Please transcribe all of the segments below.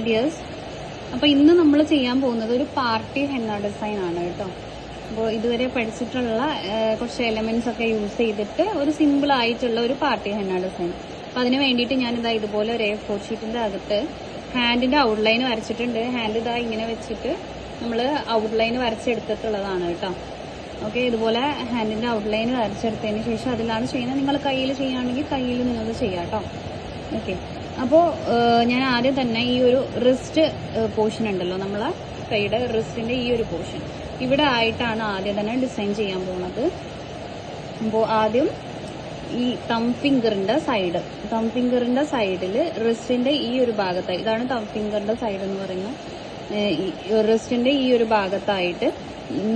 Ideas. അപ്പോൾ ഇന്ന് നമ്മൾ ചെയ്യാൻ പോകുന്നത് ഒരു പാർട്ടി ഹെന്ന ഡിസൈൻ ആണ് കേട്ടോ. അപ്പോൾ ഇതുവരെ പഠിച്ചിട്ടുള്ള കുറച്ച് എലമെന്റ്സ് ഒക്കെ യൂസ് ചെയ്തിട്ട് ഒരു സിമ്പിൾ ആയിട്ടുള്ള ഒരു പാർട്ടി ഹെന്ന ഡിസൈൻ. അപ്പോൾ അതിന് വേണ്ടിയിട്ട് ഞാനിതാ ഇതുപോലെ ഒരു A4 ഷീറ്റിന്റെ അകത്ത് ഹാൻഡിന്റെ ഔട്ട്ലൈൻ വരച്ചിട്ടുണ്ട്. ഹാൻഡ് ഇതാ ഇങ്ങനെ വെച്ചിട്ട് നമ്മൾ ഔട്ട്ലൈൻ വരച്ചെടുത്തിട്ടുള്ളതാണ് കേട്ടോ. ഓക്കെ, ഇതുപോലെ ഹാൻഡിന്റെ ഔട്ട്ലൈൻ വരച്ചെടുത്തതിന് ശേഷം അതിലാണ് ചെയ്യുന്നത്. നിങ്ങൾ കയ്യിൽ ചെയ്യുകയാണെങ്കിൽ കയ്യിൽ നിങ്ങൾക്ക് ചെയ്യാം കേട്ടോ. ഓക്കെ, അപ്പോൾ ഞാൻ ആദ്യം തന്നെ ഈ ഒരു റിസ്റ്റ് പോർഷൻ ഉണ്ടല്ലോ, നമ്മളെ കൈയുടെ റിസ്റ്റിന്റെ ഈ ഒരു പോർഷൻ ഇവിടെ ആയിട്ടാണ് ആദ്യം തന്നെ ഡിസൈൻ ചെയ്യാൻ പോകുന്നത്. അപ്പോൾ ആദ്യം ഈ തം ഫിംഗറിന്റെ സൈഡിൽ റിസ്റ്റിന്റെ ഈ ഒരു ഭാഗത്തായി, ഇതാണ് തം ഫിംഗറിന്റെ സൈഡ് എന്ന് പറയുന്നത്. റിസ്റ്റിന്റെ ഈ ഒരു ഭാഗത്തായിട്ട്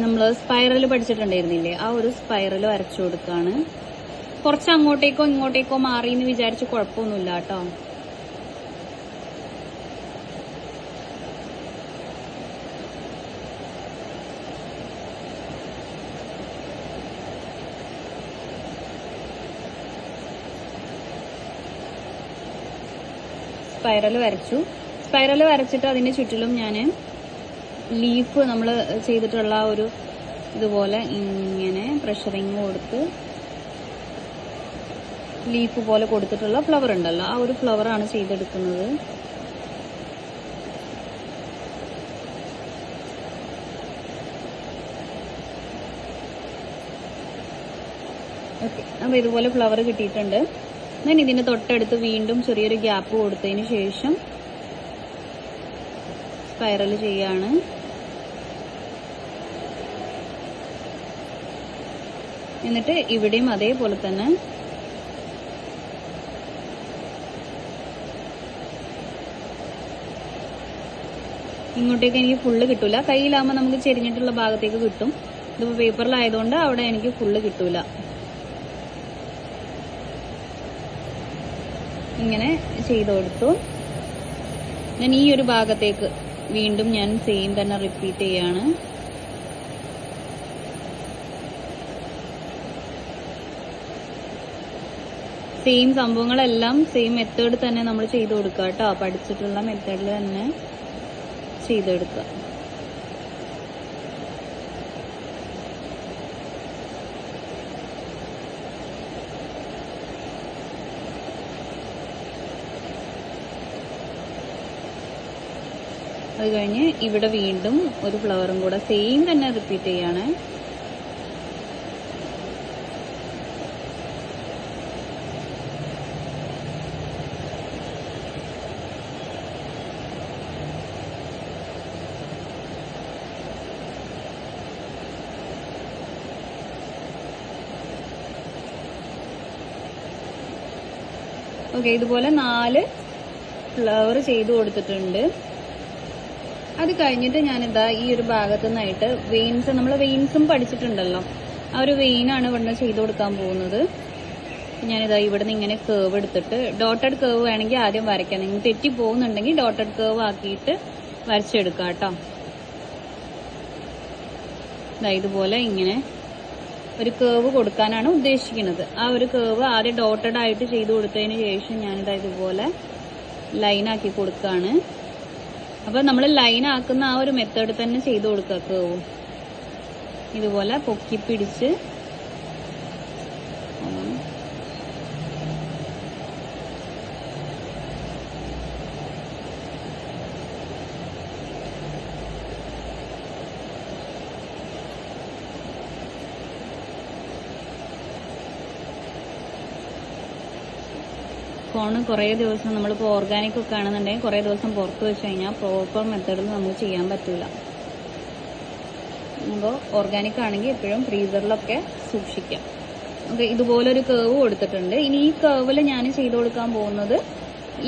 നമ്മൾ സ്പൈറൽ പഠിച്ചിട്ടുണ്ടായിരുന്നില്ലേ, ആ ഒരു സ്പൈറൽ വരച്ചു കൊടുക്കുകയാണ്. കുറച്ച് അങ്ങോട്ടേക്കോ ഇങ്ങോട്ടേക്കോ മാറി എന്ന് വിചാരിച്ച് കുഴപ്പമൊന്നുമില്ല കേട്ടോ. സ്പൈറൽ വരച്ചിട്ട് അതിന്റെ ചുറ്റിലും ഞാൻ ലീഫ് നമ്മൾ ചെയ്തിട്ടുള്ള ഒരു ഇതുപോലെ ഇങ്ങനെ പ്രഷറിങ് കൊടുത്ത് ലീഫ് പോലെ കൊടുത്തിട്ടുള്ള ഫ്ലവർ ഉണ്ടല്ലോ, ആ ഒരു ഫ്ലവർ ആണ് ചെയ്തെടുക്കുന്നത്. ഓക്കെ, അപ്പൊ ഇതുപോലെ ഫ്ലവർ കിട്ടിയിട്ടുണ്ട്. ഞാൻ ഇതിന്റെ തൊട്ടടുത്ത് വീണ്ടും ചെറിയൊരു ഗ്യാപ്പ് കൊടുത്തതിന് ശേഷം സ്പൈറൽ ചെയ്യാണ്. എന്നിട്ട് ഇവിടെയും അതേപോലെ തന്നെ ഇങ്ങോട്ടേക്ക് എനിക്ക് ഫുള്ള് കിട്ടൂല. കയ്യിലാകുമ്പോൾ നമുക്ക് ചെരിഞ്ഞിട്ടുള്ള ഭാഗത്തേക്ക് കിട്ടും. ഇതിപ്പോ പേപ്പറിലായതുകൊണ്ട് അവിടെ എനിക്ക് ഫുള്ള് കിട്ടൂല. ഇങ്ങനെ ചെയ്ത് കൊടുത്തു. ഞാൻ ഈ ഒരു ഭാഗത്തേക്ക് വീണ്ടും ഞാൻ സെയിം തന്നെ റിപ്പീറ്റ് ചെയ്യാണ്. സെയിം സംഭവങ്ങളെല്ലാം സെയിം മെത്തേഡ് തന്നെ നമ്മൾ ചെയ്ത് കൊടുക്കുക കേട്ടോ. പഠിച്ചിട്ടുള്ള മെത്തേഡിൽ തന്നെ ചെയ്തെടുക്കുക. അത് കഴിഞ്ഞ് ഇവിടെ വീണ്ടും ഒരു ഫ്ലവറും കൂടെ സെയിം തന്നെ റിപ്പീറ്റ് ചെയ്യാണ്. ഓക്കെ, ഇതുപോലെ 4 ഫ്ലവർ ചെയ്ത് കൊടുത്തിട്ടുണ്ട്. അത് കഴിഞ്ഞിട്ട് ഞാനിതാ ഈ ഒരു ഭാഗത്തു നിന്നായിട്ട് വെയിൻസ്, നമ്മൾ വെയിൻസും പഠിച്ചിട്ടുണ്ടല്ലോ, ആ ഒരു വെയിനാണ് ഇവിടുന്ന് ചെയ്ത് കൊടുക്കാൻ പോകുന്നത്. ഞാനിതാ ഇവിടുന്ന് ഇങ്ങനെ കേവ് എടുത്തിട്ട്, ഡോട്ടഡ് കേവ് വേണമെങ്കിൽ ആദ്യം വരയ്ക്കാം. നിങ്ങൾ തെറ്റി പോകുന്നുണ്ടെങ്കിൽ ഡോട്ടഡ് കേവ് ആക്കിയിട്ട് വരച്ചെടുക്കാം കേട്ടോ. ഇതുപോലെ ഇങ്ങനെ ഒരു കേവ് കൊടുക്കാനാണ് ഉദ്ദേശിക്കുന്നത്. ആ ഒരു കേവ് ആദ്യം ഡോട്ടഡ് ആയിട്ട് ചെയ്ത് കൊടുത്തതിന് ശേഷം ഞാനിതാ ഇതുപോലെ ലൈനാക്കി കൊടുക്കുകയാണ്. അപ്പൊ നമ്മൾ ലൈൻ ആക്കുന്ന ആ ഒരു മെത്തേഡ് തന്നെ ചെയ്ത് കൊടുക്കുക. കേവും ഇതുപോലെ പൊക്കി പിടിച്ച് കോണ് കുറേ ദിവസം നമ്മളിപ്പോൾ ഓർഗാനിക് ഒക്കെ ആണെന്നുണ്ടെങ്കിൽ കുറേ ദിവസം പുറത്ത് വെച്ച് കഴിഞ്ഞാൽ പ്രോപ്പർ മെത്തേഡിൽ നമുക്ക് ചെയ്യാൻ പറ്റൂല. അപ്പോൾ ഓർഗാനിക് ആണെങ്കിൽ എപ്പോഴും ഫ്രീസറിലൊക്കെ സൂക്ഷിക്കാം. ഓക്കെ, ഇതുപോലെ ഒരു കേവ് കൊടുത്തിട്ടുണ്ട്. ഇനി ഈ കേവിൽ ഞാൻ ചെയ്ത് കൊടുക്കാൻ പോകുന്നത്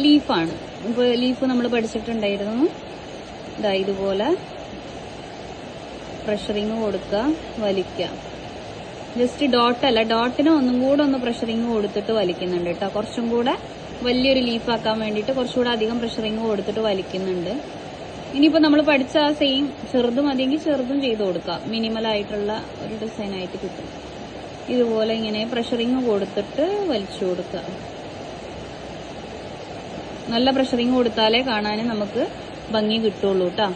ലീഫാണ്. ഇപ്പോൾ ലീഫ് നമ്മൾ പഠിച്ചിട്ടുണ്ടായിരുന്നു. ഇതാ ഇതുപോലെ പ്രഷറിങ് കൊടുക്കുക, വലിക്കുക. ജസ്റ്റ് ഡോട്ടല്ല, ഡോട്ടിന് ഒന്നും കൂടെ ഒന്ന് പ്രഷറിങ് കൊടുത്തിട്ട് വലിക്കുന്നുണ്ട് കേട്ടോ. കുറച്ചും കൂടെ വലിയൊരു ലീഫാക്കാൻ വേണ്ടിയിട്ട് കുറച്ചുകൂടെ അധികം പ്രഷറിങ് കൊടുത്തിട്ട് വലിക്കുന്നുണ്ട്. ഇനിയിപ്പോൾ നമ്മൾ പഠിച്ച ആ സെയിം ചെറുതും മതിയെങ്കിൽ ചെറുതും ചെയ്ത് കൊടുക്കുക. മിനിമൽ ആയിട്ടുള്ള ഒരു ഡിസൈൻ ആയിട്ട് കിട്ടും. ഇതുപോലെ ഇങ്ങനെ പ്രഷറിങ് കൊടുത്തിട്ട് വലിച്ചു കൊടുക്കുക. നല്ല പ്രഷറിങ് കൊടുത്താലേ കാണാൻ നമുക്ക് ഭംഗി കിട്ടുള്ളൂ കേട്ടോ.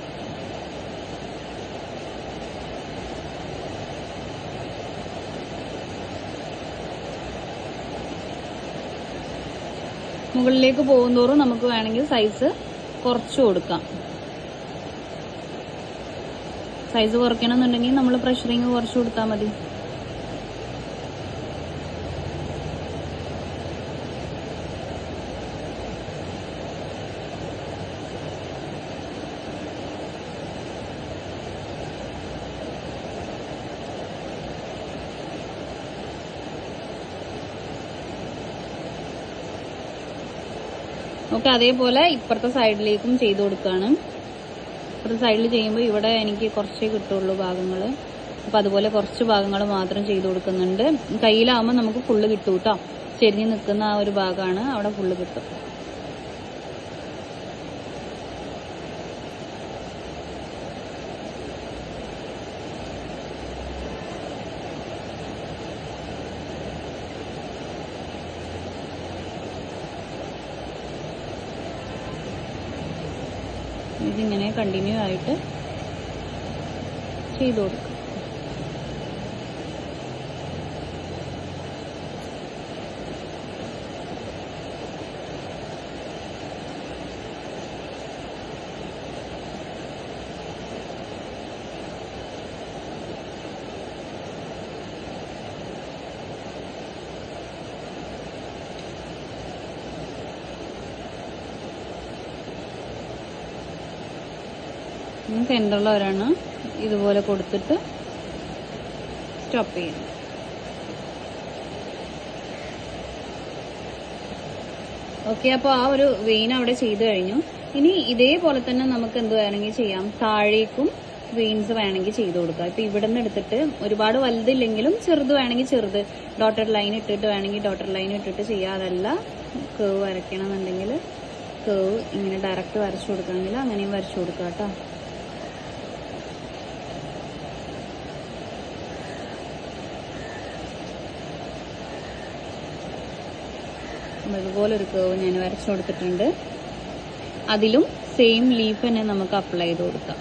മുകളിലേക്ക് പോകുന്തോറും നമുക്ക് വേണമെങ്കിൽ സൈസ് കുറച്ച് കൊടുക്കാം. സൈസ് കുറയ്ക്കണമെന്നുണ്ടെങ്കിൽ നമ്മൾ പ്രഷറിങ് കുറച്ച് കൊടുത്താൽ മതി. നമുക്ക് അതേപോലെ ഇപ്പുറത്തെ സൈഡിലേക്കും ചെയ്ത് കൊടുക്കുകയാണ്. ഇപ്പുറത്തെ സൈഡിൽ ചെയ്യുമ്പോൾ ഇവിടെ എനിക്ക് കുറച്ചേ കിട്ടുള്ളൂ ഭാഗങ്ങൾ. അപ്പം അതുപോലെ കുറച്ച് ഭാഗങ്ങൾ മാത്രം ചെയ്ത് കൊടുക്കുന്നുണ്ട്. കയ്യിലാവുമ്പോൾ നമുക്ക് ഫുള്ള് കിട്ടും കേട്ടോ. ചെരിഞ്ഞ് നിൽക്കുന്ന ആ ഒരു ഭാഗമാണ്, അവിടെ ഫുള്ള് കിട്ടും. ഇതിങ്ങനെ കണ്ടിന്യൂ ആയിട്ട് ചെയ്ത് കൊടുക്കും. സെൻറ്ററിൽ ഒരെണ്ണം ഇതുപോലെ കൊടുത്തിട്ട് സ്റ്റോപ്പ് ചെയ്യും. ഓക്കെ, അപ്പോൾ ആ ഒരു വെയിൻ അവിടെ ചെയ്ത് കഴിഞ്ഞു. ഇനി ഇതേപോലെ തന്നെ നമുക്ക് എന്ത് വേണമെങ്കിൽ ചെയ്യാം, താഴേക്കും വെയിൻസ് വേണമെങ്കിൽ ചെയ്ത് കൊടുക്കാം. ഇപ്പൊ ഇവിടെ നിന്ന് എടുത്തിട്ട് ഒരുപാട് വലുതില്ലെങ്കിലും ചെറുത് വേണമെങ്കിൽ ചെറുത് ഡോട്ടഡ് ലൈൻ ഇട്ടിട്ട് വേണമെങ്കിൽ ഡോട്ടഡ് ലൈൻ ഇട്ടിട്ട് ചെയ്യാം. അതല്ല കേവ് വരയ്ക്കണമെന്നുണ്ടെങ്കിൽ കേവ് ഇങ്ങനെ ഡയറക്റ്റ് വരച്ചു കൊടുക്കണമെങ്കിൽ അങ്ങനെയും വരച്ചു കൊടുക്കാം കേട്ടോ. ഇതുപോലെ ഒരു കേവ് ഞാൻ വരച്ചു കൊടുത്തിട്ടുണ്ട്. അതിലും സെയിം ലീഫ് തന്നെ നമുക്ക് അപ്ലൈ ചെയ്ത് കൊടുക്കാം.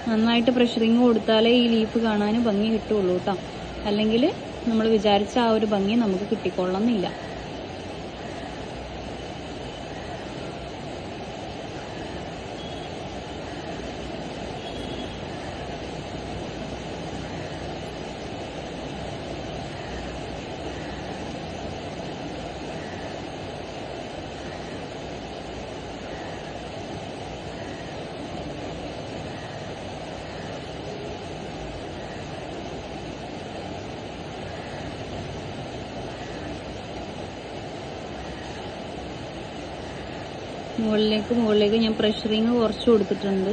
നന്നായിട്ട് പ്രഷറിങ് കൊടുത്താലേ ഈ ലീഫ് കാണാൻ ഭംഗി കിട്ടുള്ളൂ കേട്ടോ. അല്ലെങ്കിൽ നമ്മൾ വിചാരിച്ച ആ ഒരു ഭംഗി നമുക്ക് കിട്ടിക്കൊള്ളുന്നില്ല. മുകളിലേക്ക് ഞാൻ പ്രഷറിങ് കുറച്ച് കൊടുത്തിട്ടുണ്ട്.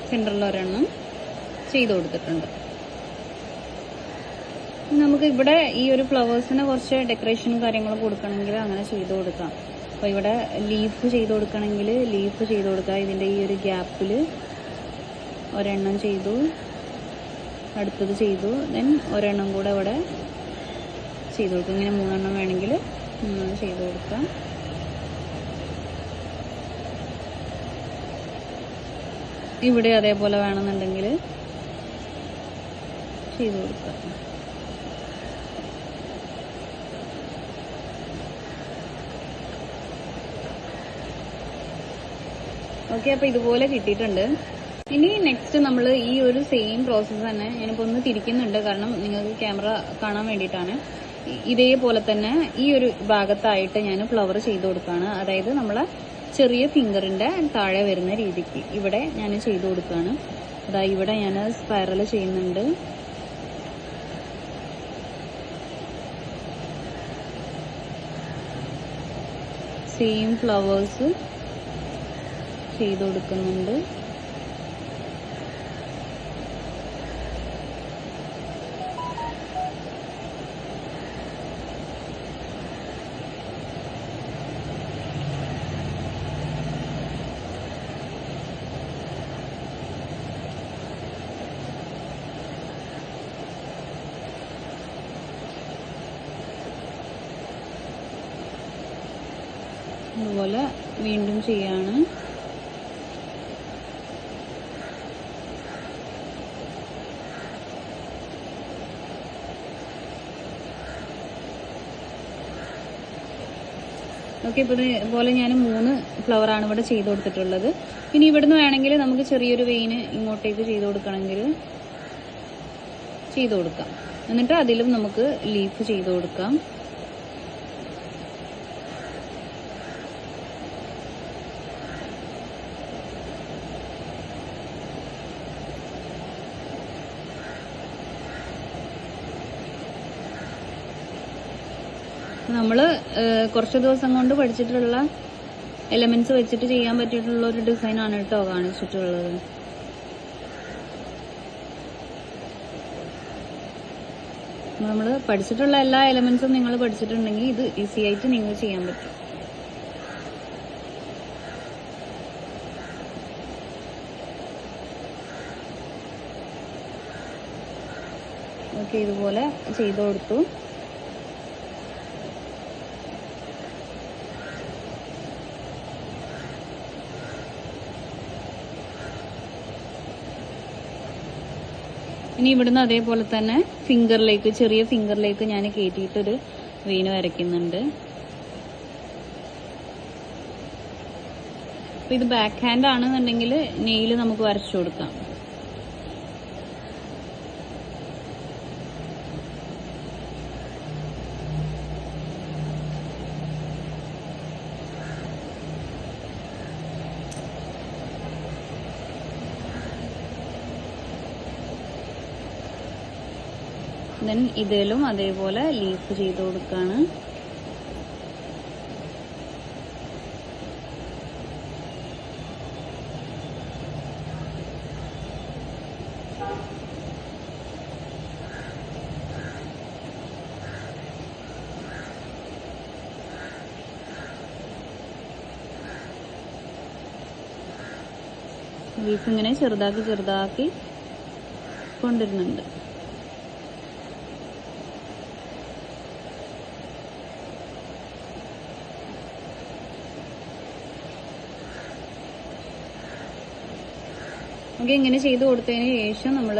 സെൻറ്ററിൽ ഒരെണ്ണം ചെയ്ത് കൊടുത്തിട്ടുണ്ട്. നമുക്ക് ഇവിടെ ഈ ഒരു ഫ്ലവേഴ്സിന് കുറച്ച് ഡെക്കറേഷൻ കാര്യങ്ങൾ കൊടുക്കണമെങ്കിൽ അങ്ങനെ ചെയ്ത് കൊടുക്കാം. അപ്പോൾ ഇവിടെ ലീഫ് ചെയ്ത് കൊടുക്കണമെങ്കിൽ ലീഫ് ചെയ്ത് കൊടുക്കാം. ഇതിൻ്റെ ഈ ഒരു ഗ്യാപ്പിൽ ഒരെണ്ണം ചെയ്തു, അടുത്തത് ചെയ്തു, ദെൻ ഒരെണ്ണം കൂടെ ഇവിടെ ചെയ്ത് കൊടുക്കും. ഇങ്ങനെ 3 എണ്ണം വേണമെങ്കിൽ ചെയ്ത് കൊടുക്കാം. ഇവിടെ അതേപോലെ വേണമെന്നുണ്ടെങ്കിൽ ചെയ്ത് കൊടുക്കാം. ഓക്കെ, അപ്പോൾ ഇതുപോലെ കിട്ടിയിട്ടുണ്ട്. ഇനി നെക്സ്റ്റ് നമ്മൾ ഈ ഒരു സെയിം പ്രോസസ്സ് തന്നെ ഞാനിപ്പോൾ ഒന്ന് തിരിക്കുന്നുണ്ട്, കാരണം നിങ്ങൾക്ക് ക്യാമറ കാണാൻ വേണ്ടിയിട്ടാണ്. ഇതേപോലെ തന്നെ ഈ ഒരു ഭാഗത്തായിട്ട് ഞാൻ ഫ്ലവർ ചെയ്ത് കൊടുക്കുകയാണ്. അതായത് നമ്മളെ ചെറിയ ഫിംഗറിന്റെ താഴെ വരുന്ന രീതിക്ക് ഇവിടെ ഞാൻ ചെയ്ത് കൊടുക്കുകയാണ്. അതായത് ഇവിടെ ഞാൻ സ്പൈറൽ ചെയ്യുന്നുണ്ട്. സെയിം ഫ്ലവേഴ്സ് ചെയ്ത് കൊടുക്കുന്നുണ്ട്. അതുപോലെ വീണ്ടും ചെയ്യാണ്. ഓക്കെ, ഇപ്പോൾ ഇതുപോലെ ഞാൻ 3 ഫ്ലവറാണ് ഇവിടെ ചെയ്ത് കൊടുത്തിട്ടുള്ളത്. ഇനി ഇവിടുന്ന് വേണമെങ്കിൽ നമുക്ക് ചെറിയൊരു വെയിന് ഇങ്ങോട്ടേക്ക് ചെയ്ത് കൊടുക്കണമെങ്കിൽ ചെയ്ത് കൊടുക്കാം. എന്നിട്ട് അതിലും നമുക്ക് ലീഫ് ചെയ്ത് കൊടുക്കാം. നമ്മൾ കുറച്ച് ദിവസം കൊണ്ട് പഠിച്ചിട്ടുള്ള എലമെന്റ്സ് വെച്ചിട്ട് ചെയ്യാൻ പറ്റിയിട്ടുള്ള ഒരു ഡിസൈനാണ് കേട്ടോ കാണിച്ചിട്ടുള്ളത്. നമ്മൾ പഠിച്ചിട്ടുള്ള എല്ലാ എലമെന്റ്സും നിങ്ങൾ പഠിച്ചിട്ടുണ്ടെങ്കിൽ ഇത് ഈസി ആയിട്ട് നിങ്ങൾ ചെയ്യാൻ പറ്റും. ഓക്കെ, ഇതുപോലെ ചെയ്ത് കൊടുത്തു. ഇനി ഇവിടുന്ന് അതേപോലെ തന്നെ ഫിംഗറിലേക്ക്, ചെറിയ ഫിംഗറിലേക്ക് ഞാൻ കയറ്റിയിട്ടൊരു വെയിന് വരയ്ക്കുന്നുണ്ട്. അപ്പൊ ഇത് ബാക്ക് ഹാൻഡ് ആണെന്നുണ്ടെങ്കിൽ നെയിൽ നമുക്ക് വരച്ചു കൊടുക്കാം. ദെൻ ഇതിലും അതേപോലെ ലീഫ് ചെയ്ത് കൊടുക്കാണ്. ലീഫ് ഇങ്ങനെ ചെറുതാക്കി ചെറുതാക്കി കൊണ്ടുവരുന്നുണ്ട്. ഓക്കെ, ഇങ്ങനെ ചെയ്ത് കൊടുത്തതിന് ശേഷം നമ്മൾ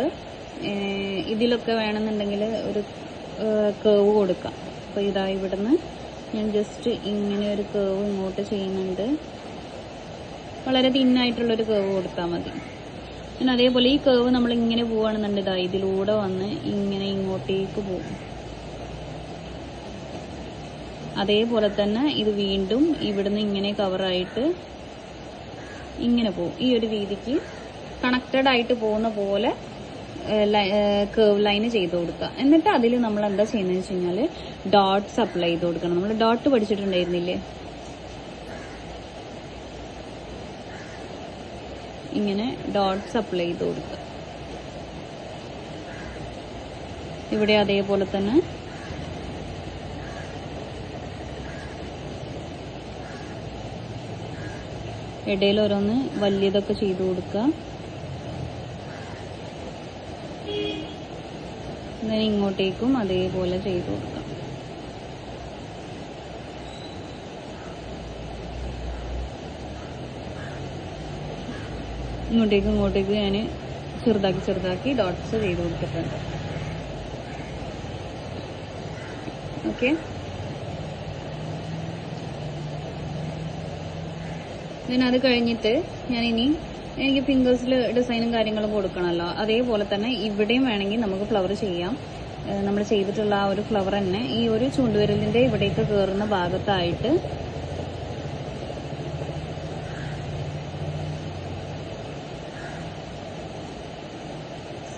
ഇതിലൊക്കെ വേണമെന്നുണ്ടെങ്കിൽ ഒരു കേവ് കൊടുക്കാം. അപ്പോൾ ഇതാ ഇവിടുന്ന് ഞാൻ ജസ്റ്റ് ഇങ്ങനെ ഒരു കേവ് ഇങ്ങോട്ട് ചെയ്യുന്നുണ്ട്. വളരെ തിന്നായിട്ടുള്ളൊരു കേവ് കൊടുത്താൽ മതി. പിന്നെ അതേപോലെ ഈ കേവ് നമ്മൾ ഇങ്ങനെ പോവുകയാണെന്നുണ്ട്, ഇതാ ഇതിലൂടെ വന്ന് ഇങ്ങനെ ഇങ്ങോട്ടേക്ക് പോകും. അതേപോലെ തന്നെ ഇത് വീണ്ടും ഇവിടുന്ന് ഇങ്ങനെ കവറായിട്ട് ഇങ്ങനെ പോകും. ഈ ഒരു രീതിക്ക് കണക്റ്റഡ് ആയിട്ട് പോകുന്ന പോലെ കേവ് ലൈന് ചെയ്ത് കൊടുക്കുക. എന്നിട്ട് അതിൽ നമ്മൾ എന്താ ചെയ്യുന്നതെന്ന് വെച്ച് കഴിഞ്ഞാൽ ഡോട്ട്സ് അപ്ലൈ ചെയ്ത് കൊടുക്കണം. നമ്മൾ ഡോട്ട് പഠിച്ചിട്ടുണ്ടായിരുന്നില്ലേ? ഇങ്ങനെ ഡോട്ട്സ് അപ്ലൈ ചെയ്ത് കൊടുക്കുക. ഇവിടെ അതേപോലെ തന്നെ ഇടയിൽ ഓരോന്ന് വലിയതൊക്കെ ചെയ്ത് കൊടുക്കുക. then ഇങ്ങോട്ടേക്കും അതേപോലെ ചെയ്ത് കൊടുക്കാം. ഇങ്ങോട്ടേക്ക് ഞാൻ ചെറുതാക്കി ഡോട്ട്സ് ചെയ്ത് കൊടുത്തിട്ടുണ്ട്. ഓക്കെ, then അത് കഴിഞ്ഞിട്ട് എനിക്ക് ഫിംഗേഴ്സിൽ ഡിസൈനും കാര്യങ്ങളും കൊടുക്കണമല്ലോ. അതേപോലെ തന്നെ ഇവിടെയും വേണമെങ്കിൽ നമുക്ക് ഫ്ലവർ ചെയ്യാം. നമ്മൾ ചെയ്തിട്ടുള്ള ആ ഒരു ഫ്ലവർ തന്നെ ഈ ഒരു ചൂണ്ടുവിരലിന്റെ ഇവിടേക്ക് കയറുന്ന ഭാഗത്തായിട്ട്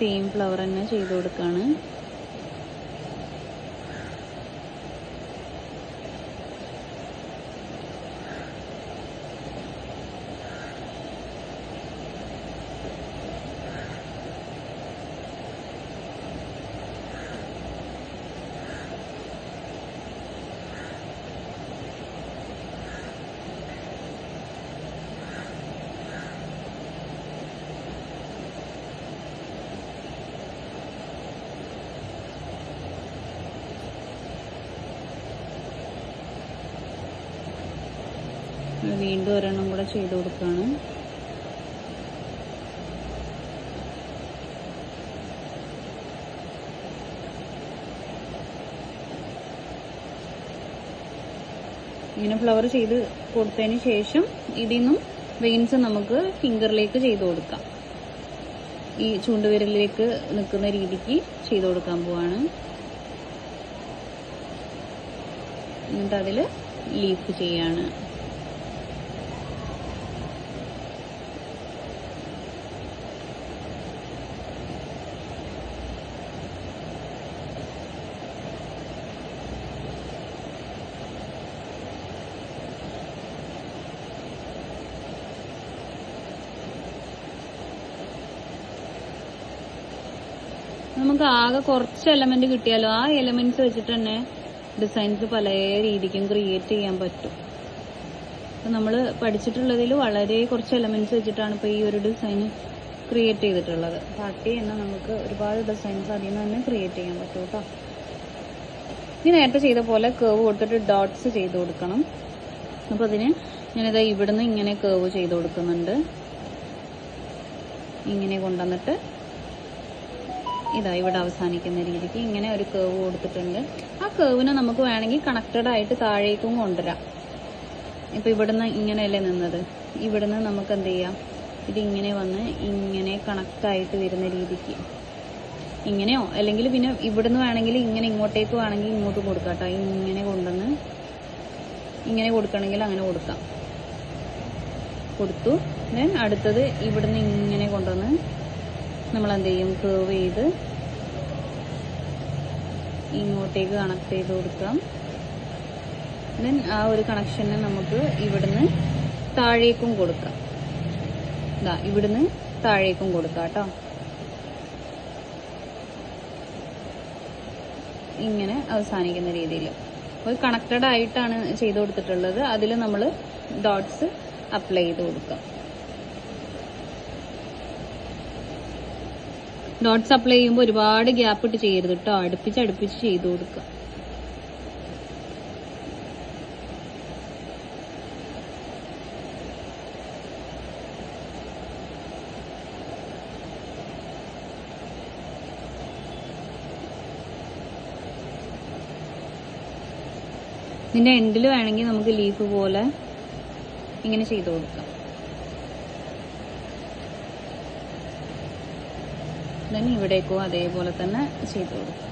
സെയിം ഫ്ലവർ തന്നെ ചെയ്ത് കൊടുക്കുകയാണ്. വീണ്ടും ഒരെണ്ണം കൂടെ ചെയ്ത് കൊടുക്കുകയാണ്. ഇങ്ങനെ ഫ്ലവർ ചെയ്ത് കൊടുത്തതിന് ശേഷം ഇതിൽ നിന്നും വെയിൻസ് നമുക്ക് ഫിംഗറിലേക്ക് ചെയ്ത് കൊടുക്കാം. ഈ ചൂണ്ടുവിരലിലേക്ക് നിൽക്കുന്ന രീതിക്ക് ചെയ്ത് കൊടുക്കാൻ പോവാണ്. എന്നിട്ട് അതിൽ ലീഫ് ചെയ്യാണ്. നമുക്ക് ആകെ കുറച്ച് എലമെന്റ് കിട്ടിയാലോ ആ എലമെന്റ്സ് വെച്ചിട്ട് തന്നെ ഡിസൈൻസ് പല രീതിക്കും ക്രിയേറ്റ് ചെയ്യാൻ പറ്റും. അപ്പം നമ്മൾ പഠിച്ചിട്ടുള്ളതിൽ വളരെ കുറച്ച് എലമെന്റ്സ് വെച്ചിട്ടാണ് ഇപ്പോൾ ഈ ഒരു ഡിസൈൻ ക്രിയേറ്റ് ചെയ്തിട്ടുള്ളത്. പാർട്ടി എന്നാൽ നമുക്ക് ഒരുപാട് ഡിസൈൻസ് അതിൽ നിന്ന് തന്നെ ക്രിയേറ്റ് ചെയ്യാൻ പറ്റും കേട്ടോ. ഇനി നേരത്തെ ചെയ്ത പോലെ കേവ് കൊടുത്തിട്ട് ഡോട്ട്സ് ചെയ്ത് കൊടുക്കണം. അപ്പോൾ അതിന് ഞാനിതാ ഇവിടുന്ന് ഇങ്ങനെ കേവ് ചെയ്ത് കൊടുക്കുന്നുണ്ട്. ഇങ്ങനെ കൊണ്ടുവന്നിട്ട് ഇതാ ഇവിടെ അവസാനിക്കുന്ന രീതിക്ക് ഇങ്ങനെ ഒരു കേവ് കൊടുത്തിട്ടുണ്ട്. ആ കേവിനെ നമുക്ക് വേണമെങ്കിൽ കണക്റ്റഡ് ആയിട്ട് താഴേക്കും കൊണ്ടുവരാം. ഇപ്പൊ ഇവിടുന്ന് ഇങ്ങനെയല്ലേ നിന്നത്, ഇവിടുന്ന് നമുക്ക് എന്ത് ചെയ്യാം, ഇതിങ്ങനെ വന്ന് ഇങ്ങനെ കണക്റ്റ് ആയിട്ട് വരുന്ന രീതിക്ക് ഇങ്ങനെയോ, അല്ലെങ്കിൽ പിന്നെ ഇവിടുന്ന് വേണമെങ്കിൽ ഇങ്ങനെ ഇങ്ങോട്ടേക്ക് വേണമെങ്കിൽ ഇങ്ങോട്ട് കൊടുക്കാം കേട്ടോ. ഇങ്ങനെ കൊണ്ടുവന്ന് ഇങ്ങനെ കൊടുക്കണമെങ്കിൽ അങ്ങനെ കൊടുക്കാം. കൊടുത്തു. ദെൻ അടുത്തത് ഇവിടുന്ന് ഇങ്ങനെ കൊണ്ടുവന്ന് നമ്മൾ എന്ത് ചെയ്യും, കേവ് ചെയ്ത് ഇങ്ങോട്ടേക്ക് കണക്ട് ചെയ്ത് കൊടുക്കാം. ദെൻ ആ ഒരു കണക്ഷനെ നമുക്ക് ഇവിടുന്ന് താഴേക്കും കൊടുക്കാം. ഇതാ ഇവിടുന്ന് താഴേക്കും കൊടുക്കാം കേട്ടോ. ഇങ്ങനെ അവസാനിക്കുന്ന രീതിയിൽ ഒരു കണക്റ്റഡ് ആയിട്ടാണ് ചെയ്ത് കൊടുത്തിട്ടുള്ളത്. അതിൽ നമ്മൾ ഡോട്ട്സ് അപ്ലൈ ചെയ്ത് കൊടുക്കാം. ഡോട്ട്സ് അപ്ലൈ ചെയ്യുമ്പോൾ ഒരുപാട് ഗ്യാപ്പ് ഇട്ട് ചെയ്യരുത് കേട്ടോ. അടുപ്പിച്ച് ചെയ്ത് കൊടുക്കുക. ഇതിന്റെ എൻഡിൽ വേണമെങ്കിൽ നമുക്ക് ലീഫ് പോലെ ഇങ്ങനെ ചെയ്ത് കൊടുക്കാം. ദെൻ ഇവിടേക്കോ അതേപോലെ തന്നെ ചെയ്ത് കൊടുക്കാം.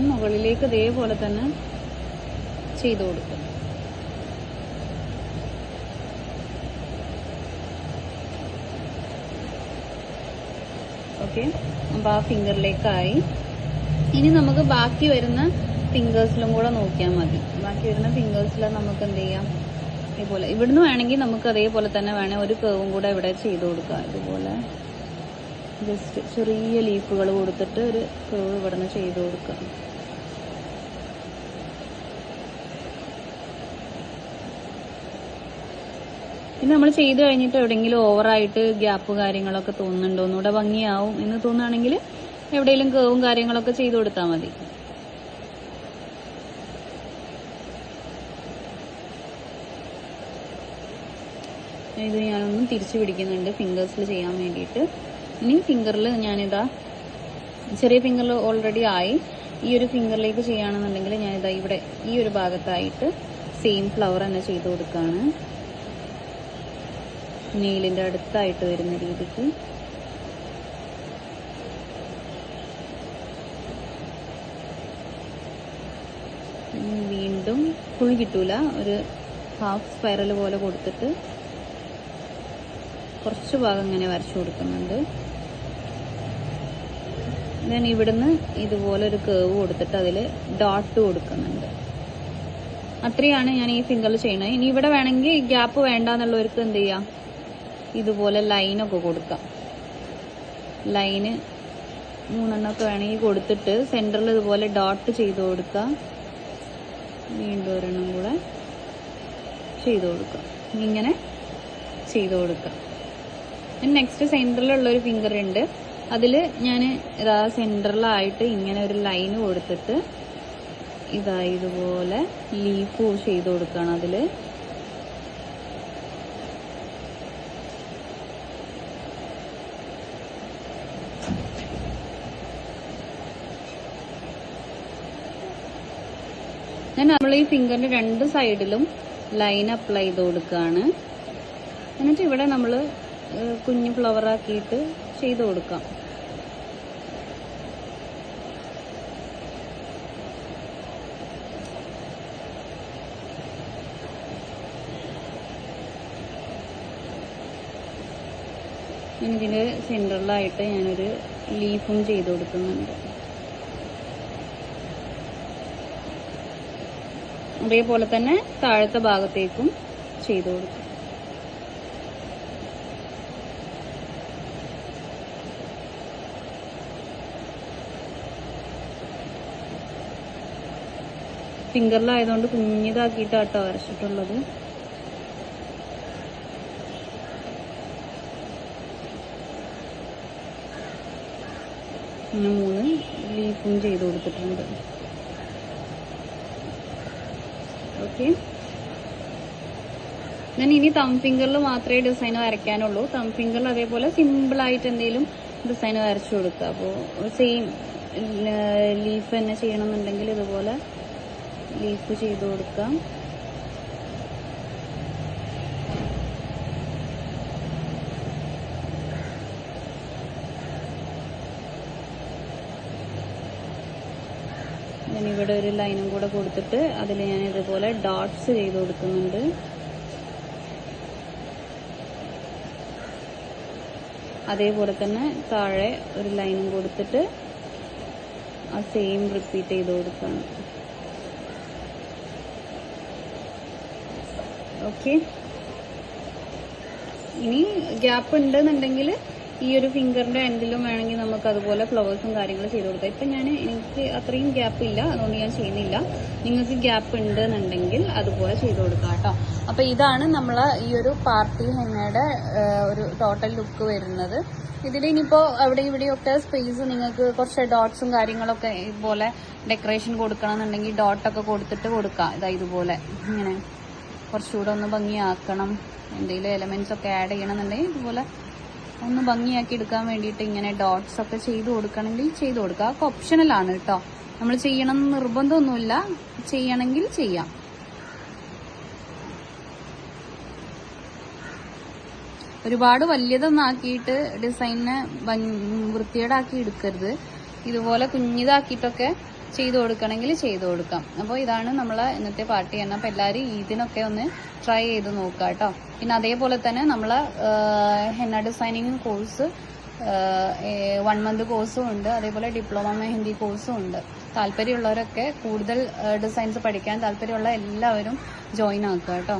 മുകളിലേക്ക് ഇതേപോലെ തന്നെ ചെയ്ത് കൊടുക്കും. ഓക്കെ, അപ്പൊ ആ ഫിംഗറിലേക്കായി. ഇനി നമുക്ക് ബാക്കി വരുന്ന ഫിംഗേഴ്സിലും കൂടെ നോക്കിയാൽ മതി. ബാക്കി വരുന്ന ഫിംഗേഴ്സിൽ നമുക്ക് എന്ത് ചെയ്യാം, ഇതുപോലെ ഇവിടുന്ന് വേണമെങ്കിൽ നമുക്ക് അതേപോലെ തന്നെ വേണേൽ ഒരു കേവും കൂടെ ഇവിടെ ചെയ്ത് കൊടുക്കാം. ഇതുപോലെ ജസ്റ്റ് ചെറിയ ലീഫുകൾ കൊടുത്തിട്ട് ഒരു കേവ് ഇവിടുന്ന് ചെയ്ത് കൊടുക്കാം. പിന്നെ നമ്മൾ ചെയ്ത് കഴിഞ്ഞിട്ട് എവിടെയെങ്കിലും ഓവറായിട്ട് ഗ്യാപ്പ് കാര്യങ്ങളൊക്കെ തോന്നുന്നുണ്ടോ, ഒന്നുകൂടെ ഭംഗിയാവും എന്ന് തോന്നുകയാണെങ്കിൽ എവിടെയെങ്കിലും കേവും കാര്യങ്ങളൊക്കെ ചെയ്ത് കൊടുത്താൽ മതി. ഇത് ഞാനൊന്നും തിരിച്ചു പിടിക്കുന്നുണ്ട് ഫിംഗേഴ്സിൽ ചെയ്യാൻ വേണ്ടിയിട്ട്. ഇനി ഫിംഗറിൽ ഞാനിതാ ചെറിയ ഫിംഗറിൽ ഓൾറെഡി ആയി. ഈ ഒരു ഫിംഗറിലേക്ക് ചെയ്യുകയാണെന്നുണ്ടെങ്കിൽ ഞാനിതാ ഇവിടെ ഈ ഒരു ഭാഗത്തായിട്ട് സെയിം ഫ്ലവർ തന്നെ ചെയ്ത് കൊടുക്കുകയാണ്. നെയിലിന്റെ അടുത്തായിട്ട് വരുന്ന രീതിക്ക്. വീണ്ടും ഫുൾ കിട്ടൂല, ഒരു ഹാഫ് സ്പൈറൽ പോലെ കൊടുത്തിട്ട് കുറച്ച് ഭാഗം ഇങ്ങനെ വരച്ചു കൊടുക്കുന്നുണ്ട്. ഞാൻ ഇവിടുന്ന് ഇതുപോലെ ഒരു കേവ് കൊടുത്തിട്ട് അതിൽ ഡോട്ട് കൊടുക്കുന്നുണ്ട്. അത്രയാണ് ഞാൻ ഈ ഫിംഗറിൽ ചെയ്യുന്നത്. ഇനി ഇവിടെ വേണമെങ്കിൽ ഗ്യാപ്പ് വേണ്ടാന്നുള്ളവർക്ക് എന്ത് ചെയ്യാം, ഇതുപോലെ ലൈനൊക്കെ കൊടുക്കാം. ലൈന് 3 എണ്ണമൊക്കെ വേണമെങ്കിൽ കൊടുത്തിട്ട് സെന്ററിൽ ഇതുപോലെ ഡോട്ട് ചെയ്ത് കൊടുക്കാം. വീണ്ടും ഒരെണ്ണം കൂടെ ചെയ്ത് കൊടുക്കാം. ഇങ്ങനെ ചെയ്ത് കൊടുക്കാം. നെക്സ്റ്റ് സെന്ററിലുള്ളൊരു ഫിംഗർ ഉണ്ട്, അതിൽ ഞാൻ ഇതാ സെന്ററിലായിട്ട് ഇങ്ങനെ ഒരു ലൈന് കൊടുത്തിട്ട് ഇതാ ഇതുപോലെ ലീഫ് ചെയ്ത് കൊടുക്കണം. അതിൽ നമ്മൾ ഈ ഫിംഗറിന്റെ 2 സൈഡിലും ലൈൻ അപ്ലൈ ചെയ്ത് കൊടുക്കുകയാണ്. എന്നിട്ട് ഇവിടെ നമ്മൾ കുഞ്ഞു ഫ്ലവർ ആക്കിയിട്ട് ചെയ്ത് കൊടുക്കാം. ഇതിന് സെന്ററിലായിട്ട് ഞാനൊരു ലീഫും ചെയ്ത് കൊടുക്കുന്നുണ്ട്. അതേപോലെ തന്നെ താഴത്തെ ഭാഗത്തേക്കും ചെയ്ത് കൊടുക്കും. ഫിംഗറിലായതുകൊണ്ട് കുഞ്ഞിതാക്കിയിട്ടാട്ടോ വരച്ചിട്ടുള്ളത്. അങ്ങനെ 3 ലീഫും ചെയ്ത് കൊടുത്തിട്ടുണ്ട്. ഓക്കെ, ഞാൻ ഇനി തം ഫിംഗറിൽ മാത്രമേ ഡിസൈൻ വരയ്ക്കാനുള്ളൂ. തം ഫിംഗറിൽ അതേപോലെ സിമ്പിളായിട്ട് എന്തെങ്കിലും ഡിസൈൻ വരച്ചു കൊടുക്കുക. അപ്പോൾ സെയിം ലീഫ് തന്നെ ചെയ്യണമെന്നുണ്ടെങ്കിൽ ഇതുപോലെ ലീഫ് ചെയ്ത് കൊടുക്കാം. ഞാനിവിടെ ഒരു ലൈനും കൂടെ കൊടുത്തിട്ട് അതിൽ ഞാൻ ഇതുപോലെ ഡോട്ട്സ് ചെയ്ത് കൊടുക്കുന്നുണ്ട്. അതേപോലെ തന്നെ താഴെ ഒരു ലൈനും കൊടുത്തിട്ട് ആ സെയിം റിപ്പീറ്റ് ചെയ്ത് കൊടുക്കണം. ഓക്കെ, ഇനി ഗ്യാപ്പ് ഉണ്ടെന്നുണ്ടെങ്കിൽ ഈ ഒരു ഫിംഗറിന്റെ എൻഡിലും വേണമെങ്കിൽ നമുക്ക് അതുപോലെ ഫ്ലവേഴ്സും കാര്യങ്ങളും ചെയ്ത് കൊടുക്കാം. ഇപ്പം എനിക്ക് അത്രയും ഗ്യാപ്പ് ഇല്ല, അതുകൊണ്ട് ഞാൻ ചെയ്യുന്നില്ല. നിങ്ങൾക്ക് ഗ്യാപ്പ് ഉണ്ടെന്നുണ്ടെങ്കിൽ അതുപോലെ ചെയ്ത് കൊടുക്കാം കേട്ടോ. അപ്പം ഇതാണ് നമ്മൾ ഈ ഒരു പാർട്ടി ഹെന്നയുടെ ഒരു ടോട്ടൽ ലുക്ക് വരുന്നത്. ഇതിൽ ഇനിയിപ്പോൾ അവിടെ ഇവിടെയൊക്കെ സ്പേസ് നിങ്ങൾക്ക് കുറച്ച് ഡോട്ട്സും കാര്യങ്ങളൊക്കെ ഇതുപോലെ ഡെക്കറേഷൻ കൊടുക്കണമെന്നുണ്ടെങ്കിൽ ഡോട്ടൊക്കെ കൊടുത്തിട്ട് കൊടുക്കാം. ഇതാ ഇതുപോലെ ഇങ്ങനെ കുറച്ചുകൂടെ ഒന്ന് ഭംഗിയാക്കണം, എന്തെങ്കിലും എലമെന്റ്സ് ഒക്കെ ആഡ് ചെയ്യണമെന്നുണ്ടെങ്കിൽ ഇതുപോലെ ഒന്ന് ഭംഗിയാക്കി എടുക്കാൻ വേണ്ടിയിട്ട് ഇങ്ങനെ ഡോട്ട്സ് ഒക്കെ ചെയ്ത് കൊടുക്കണമെങ്കിൽ ചെയ്ത് കൊടുക്കുക. അതൊക്കെ ഓപ്ഷണലാണ് കേട്ടോ, നമ്മൾ ചെയ്യണം എന്ന് നിർബന്ധമൊന്നുമില്ല, ചെയ്യണമെങ്കിൽ ചെയ്യാം. ഒരുപാട് വലിയതൊന്നും ആക്കിയിട്ട് ഡിസൈനിനെ വൃത്തികേടാക്കി എടുക്കരുത്. ഇതുപോലെ കുഞ്ഞിതാക്കിയിട്ടൊക്കെ ചെയ്ത് കൊടുക്കണമെങ്കിൽ ചെയ്ത് കൊടുക്കാം. അപ്പോൾ ഇതാണ് നമ്മളെ ഇന്നത്തെ പാർട്ടി തന്നെ. അപ്പോൾ എല്ലാവരും ഇതിനൊക്കെ ഒന്ന് ട്രൈ ചെയ്ത് നോക്കുക കേട്ടോ. പിന്നെ അതേപോലെ തന്നെ നമ്മളെ ഹെന്ന ഡിസൈനിങ് കോഴ്സ് 1 മന്ത് കോഴ്സും ഉണ്ട്, അതേപോലെ ഡിപ്ലോമ മെഹന്തി കോഴ്സും ഉണ്ട്. താല്പര്യമുള്ളവരൊക്കെ കൂടുതൽ ഡിസൈൻസ് പഠിക്കാൻ താല്പര്യമുള്ള എല്ലാവരും ജോയിൻ ആക്കുക കേട്ടോ.